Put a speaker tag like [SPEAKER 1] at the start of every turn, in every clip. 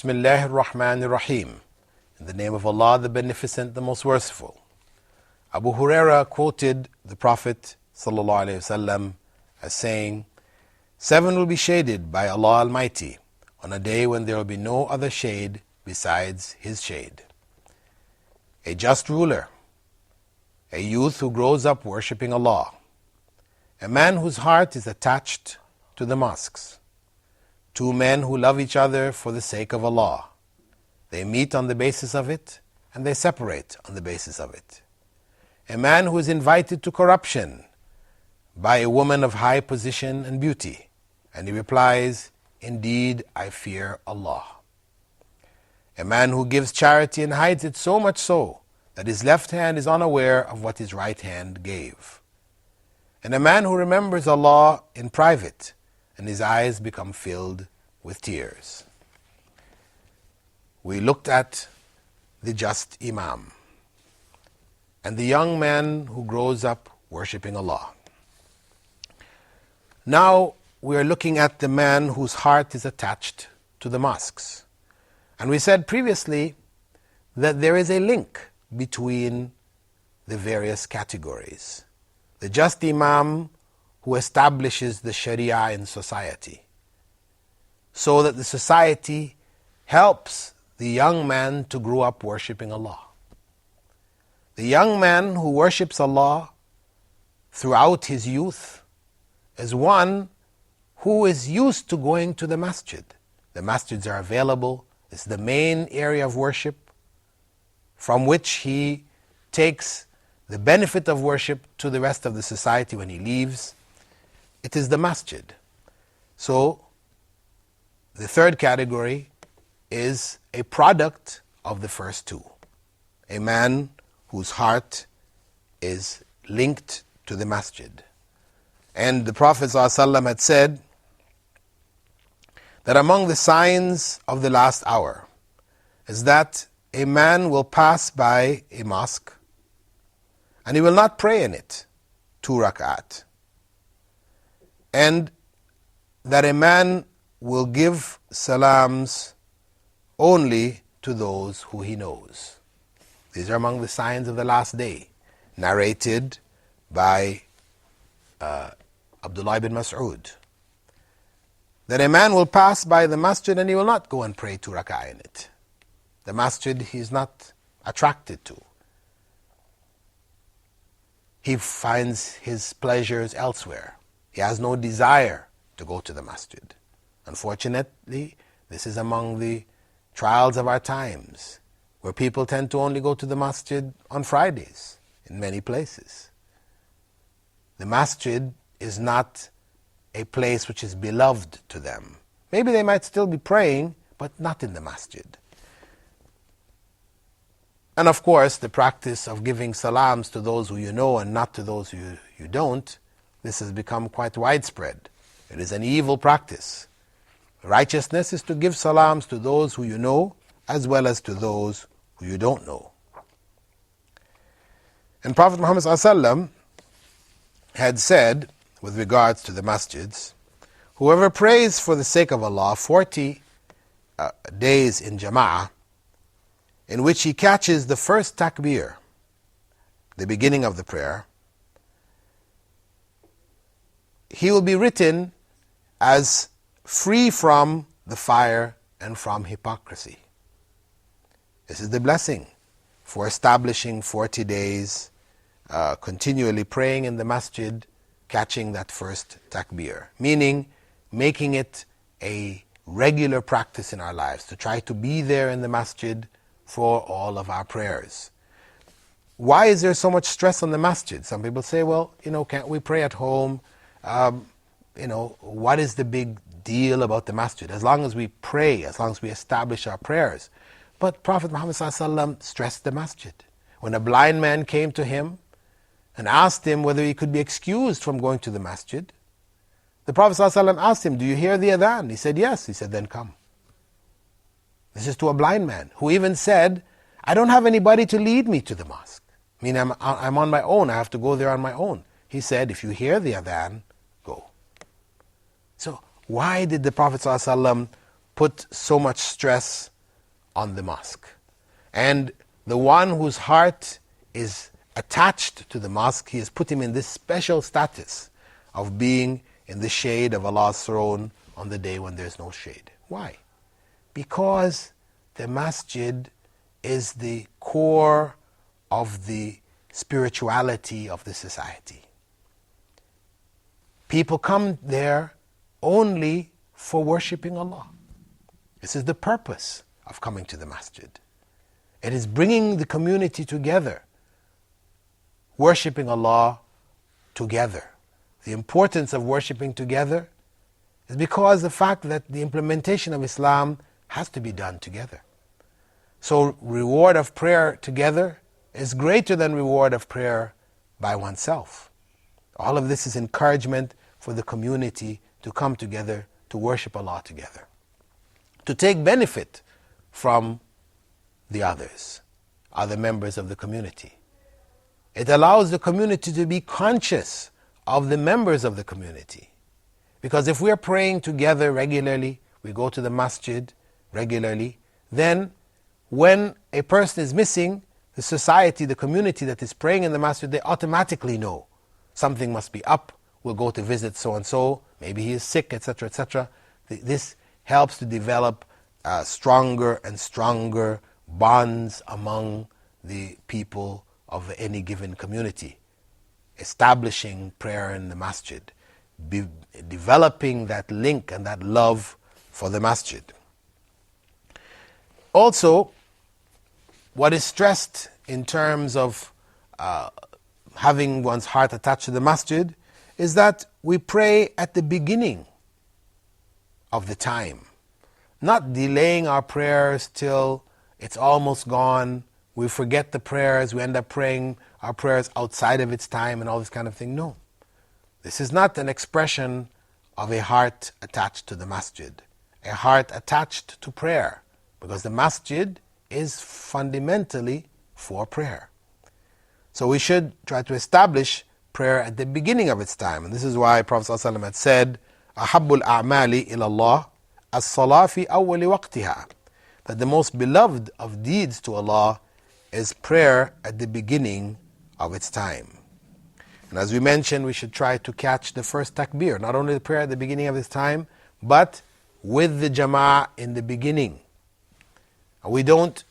[SPEAKER 1] Bismillahir Rahmanir Rahim. In the name of Allah, the Beneficent, the Most Merciful. Abu Huraira quoted the Prophet ﷺ as saying, 7 will be shaded by Allah Almighty on a day when there will be no other shade besides His shade. A just ruler, a youth who grows up worshipping Allah, a man whose heart is attached to the mosques, 2 men who love each other for the sake of Allah. They meet on the basis of it, and they separate on the basis of it. A man who is invited to corruption by a woman of high position and beauty, and he replies, "Indeed, I fear Allah." A man who gives charity and hides it so much so that his left hand is unaware of what his right hand gave. And a man who remembers Allah in private, and his eyes become filled with tears. We looked at the just Imam and the young man who grows up worshipping Allah. Now we are looking at the man whose heart is attached to the mosques. And we said previously that there is a link between the various categories. The just Imam who establishes the Sharia in society, so that the society helps the young man to grow up worshipping Allah. The young man who worships Allah throughout his youth is one who is used to going to the masjid. The masjids are available. It's the main area of worship from which he takes the benefit of worship to the rest of the society when he leaves. It is the masjid. So, the third category is a product of the first 2. A man whose heart is linked to the masjid. And the Prophet ﷺ had said that among the signs of the last hour is that a man will pass by a mosque and he will not pray in it 2 rak'at. And that a man will give salams only to those who he knows. These are among the signs of the last day, narrated by Abdullah ibn Mas'ud. That a man will pass by the masjid and he will not go and pray 2 rak'ah in it. The masjid he is not attracted to. He finds his pleasures elsewhere. He has no desire to go to the masjid. Unfortunately, this is among the trials of our times, where people tend to only go to the masjid on Fridays in many places. The masjid is not a place which is beloved to them. Maybe they might still be praying, but not in the masjid. And of course, the practice of giving salams to those who you know and not to those who you don't, this has become quite widespread. It is an evil practice. Righteousness is to give salams to those who you know as well as to those who you don't know. And Prophet Muhammad ﷺ had said, with regards to the masjids, whoever prays for the sake of Allah 40 days in jama'ah, in which he catches the first takbir, the beginning of the prayer, he will be written as free from the fire and from hypocrisy. This is the blessing for establishing 40 days, continually praying in the masjid, catching that first takbir. Meaning, making it a regular practice in our lives, to try to be there in the masjid for all of our prayers. Why is there so much stress on the masjid? Some people say, well, can't we pray at home? What is the big deal about the masjid? As long as we pray, as long as we establish our prayers. But Prophet Muhammad ﷺ stressed the masjid. When a blind man came to him and asked him whether he could be excused from going to the masjid, the Prophet ﷺ asked him, "Do you hear the adhan?" He said, "Yes." He said, "Then come." This is to a blind man who even said, "I don't have anybody to lead me to the mosque. I mean, I'm on my own. I have to go there on my own." He said, "If you hear the adhan, go." So why did the Prophet ﷺ put so much stress on the mosque. And the one whose heart is attached to the mosque, He has put him in this special status of being in the shade of Allah's throne on the day when there's no shade. Why? Because the masjid is the core of the spirituality of the society. People come there only for worshipping Allah. This is the purpose of coming to the masjid. It is bringing the community together, worshipping Allah together. The importance of worshipping together is because the fact that the implementation of Islam has to be done together. So reward of prayer together is greater than reward of prayer by oneself. All of this is encouragement for the community to come together to worship Allah together, to take benefit from the others, other members of the community. It allows the community to be conscious of the members of the community. Because if we are praying together regularly, we go to the masjid regularly, then when a person is missing, the society, the community that is praying in the masjid, they automatically know something must be up. We'll go to visit so-and-so, maybe he is sick, etc., etc. This helps to develop stronger and stronger bonds among the people of any given community. Establishing prayer in the masjid, developing that link and that love for the masjid. Also, what is stressed in terms of having one's heart attached to the masjid is that we pray at the beginning of the time, not delaying our prayers till it's almost gone. We forget the prayers, we end up praying our prayers outside of its time and all this kind of thing. No. This is not an expression of a heart attached to the masjid, a heart attached to prayer, because the masjid is fundamentally for prayer. So we should try to establish prayer at the beginning of its time. And this is why Prophet ﷺ had said, أَحَبُّ الْأَعْمَالِ إِلَى اللَّهِ الصَّلَاةِ فِي أَوَّلِ وَقْتِهَا, that the most beloved of deeds to Allah is prayer at the beginning of its time. And as we mentioned, we should try to catch the first takbir, not only the prayer at the beginning of its time, but with the jama'ah in the beginning. We don't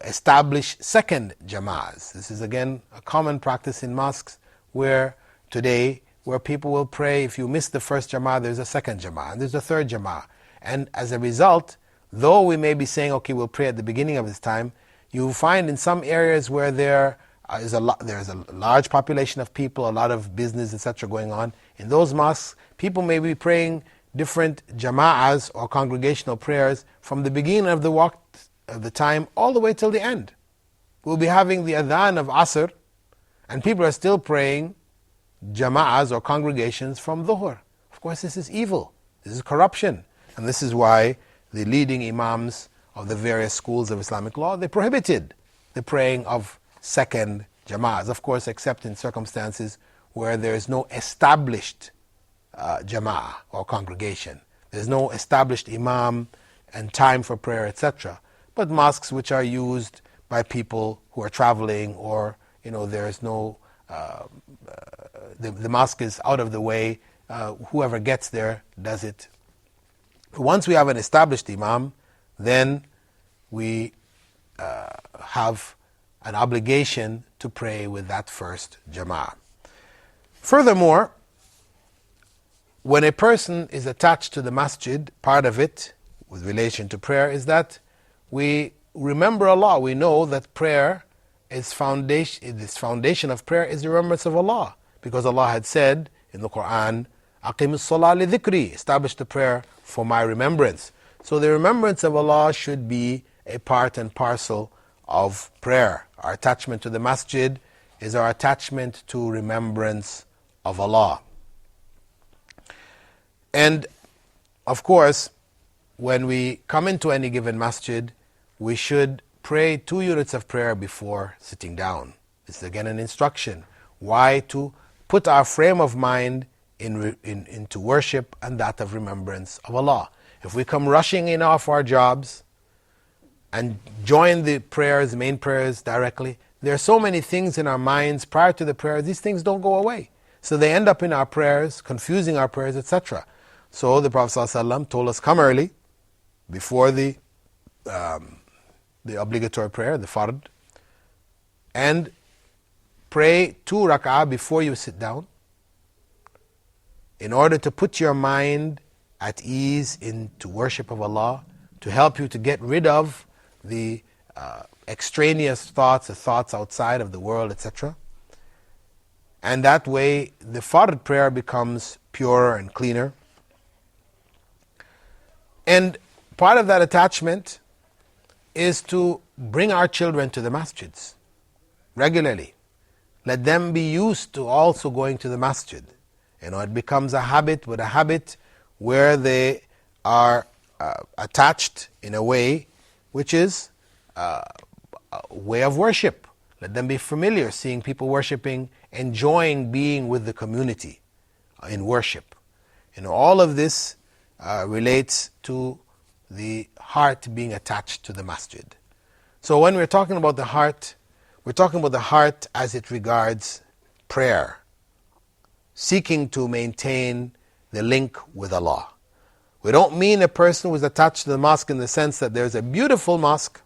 [SPEAKER 1] establish second jama'ahs. This is again a common practice in mosques where people will pray, if you miss the first jama'ah, there's a second jama'ah, and there's a third jama'ah. And as a result, though we may be saying, okay, we'll pray at the beginning of this time, you find in some areas where there's a large population of people, a lot of business, etc. going on. In those mosques, people may be praying different jama'ahs or congregational prayers from the beginning of the waqt of the time all the way till the end. We'll be having the adhan of Asr, and people are still praying jama'ahs or congregations from Dhuhr. Of course, this is evil. This is corruption. And this is why the leading imams of the various schools of Islamic law, they prohibited the praying of second jama'ahs, of course, except in circumstances where there is no established jama'ah or congregation. There's no established imam and time for prayer, etc. But mosques which are used by people who are traveling, or there is no, the mosque is out of the way, whoever gets there does it. Once we have an established imam, then we have an obligation to pray with that first jama'ah. Furthermore, when a person is attached to the masjid, part of it with relation to prayer is that we remember Allah. We know that prayer is foundation. This foundation of prayer is the remembrance of Allah, because Allah had said in the Quran, "Aqim as-salah li dhikri," establish the prayer for my remembrance. So the remembrance of Allah should be a part and parcel of prayer. Our attachment to the masjid is our attachment to remembrance of Allah. And of course, when we come into any given masjid, we should pray 2 units of prayer before sitting down. This is again an instruction. Why? To put our frame of mind into worship and that of remembrance of Allah. If we come rushing in off our jobs and join the prayers, the main prayers directly, there are so many things in our minds prior to the prayer, these things don't go away. So they end up in our prayers, confusing our prayers, etc. So the Prophet ﷺ told us, come early, before the obligatory prayer, the fard, and pray 2 rak'ah before you sit down, in order to put your mind at ease into worship of Allah, to help you to get rid of the extraneous thoughts, the thoughts outside of the world, etc. And that way the fard prayer becomes purer and cleaner. And part of that attachment is to bring our children to the masjids regularly. Let them be used to also going to the masjid. It becomes a habit, but a habit where they are attached in a way which is a way of worship. Let them be familiar, seeing people worshiping, enjoying being with the community in worship. All of this relates to the heart being attached to the masjid. So when we're talking about the heart, we're talking about the heart as it regards prayer, seeking to maintain the link with Allah. We don't mean a person who is attached to the mosque in the sense that there's a beautiful mosque,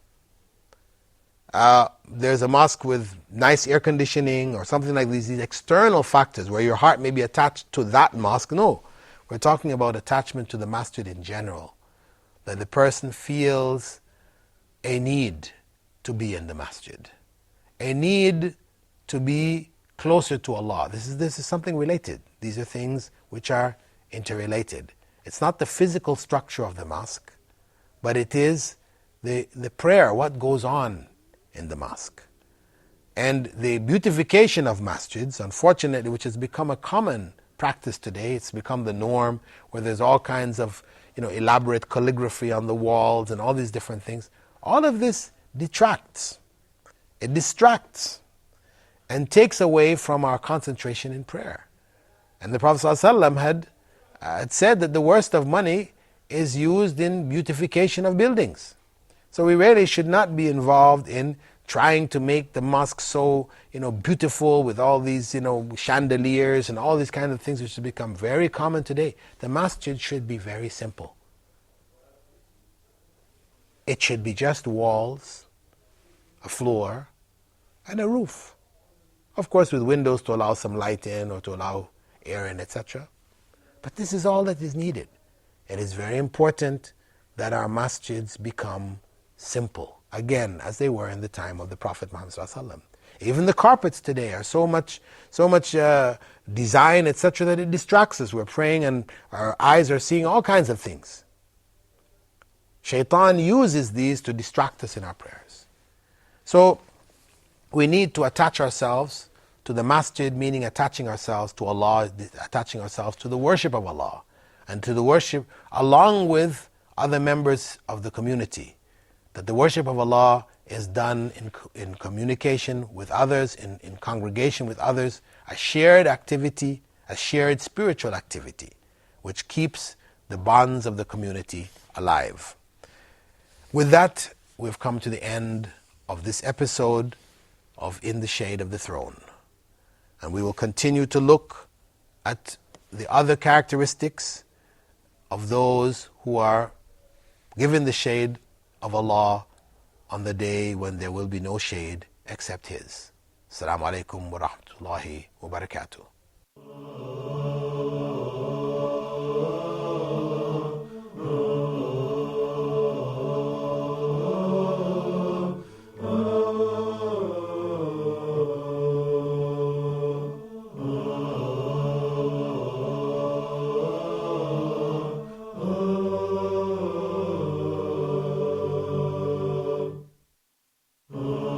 [SPEAKER 1] there's a mosque with nice air conditioning or something like these external factors where your heart may be attached to that mosque. No, we're talking about attachment to the masjid in general, that the person feels a need to be in the masjid, a need to be closer to Allah. This is something related. These are things which are interrelated. It's not the physical structure of the mosque, but it is the prayer, what goes on in the mosque. And the beautification of masjids, unfortunately, which has become a common practice today, it's become the norm, where there's all kinds of elaborate calligraphy on the walls and all these different things. All of this detracts. It distracts and takes away from our concentration in prayer. And the Prophet ﷺ had said that the worst of money is used in beautification of buildings. So we really should not be involved in trying to make the mosque so beautiful with all these chandeliers and all these kind of things which have become very common today. The masjid should be very simple. It should be just walls, a floor, and a roof. Of course with windows to allow some light in or to allow air in, etc. But this is all that is needed. It is very important that our masjids become simple, again, as they were in the time of the Prophet Muhammad ﷺ. Even the carpets today are so much design, etc., that it distracts us. We're praying and our eyes are seeing all kinds of things. Shaitan uses these to distract us in our prayers. So we need to attach ourselves to the masjid, meaning attaching ourselves to Allah, attaching ourselves to the worship of Allah, and to the worship along with other members of the community. That the worship of Allah is done in communication with others, in congregation with others, a shared activity, a shared spiritual activity, which keeps the bonds of the community alive. With that, we've come to the end of this episode of In the Shade of the Throne. And we will continue to look at the other characteristics of those who are given the shade of Allah on the day when there will be no shade except His. Assalamu alaikum wa rahmatullahi wa barakatuh.
[SPEAKER 2] Oh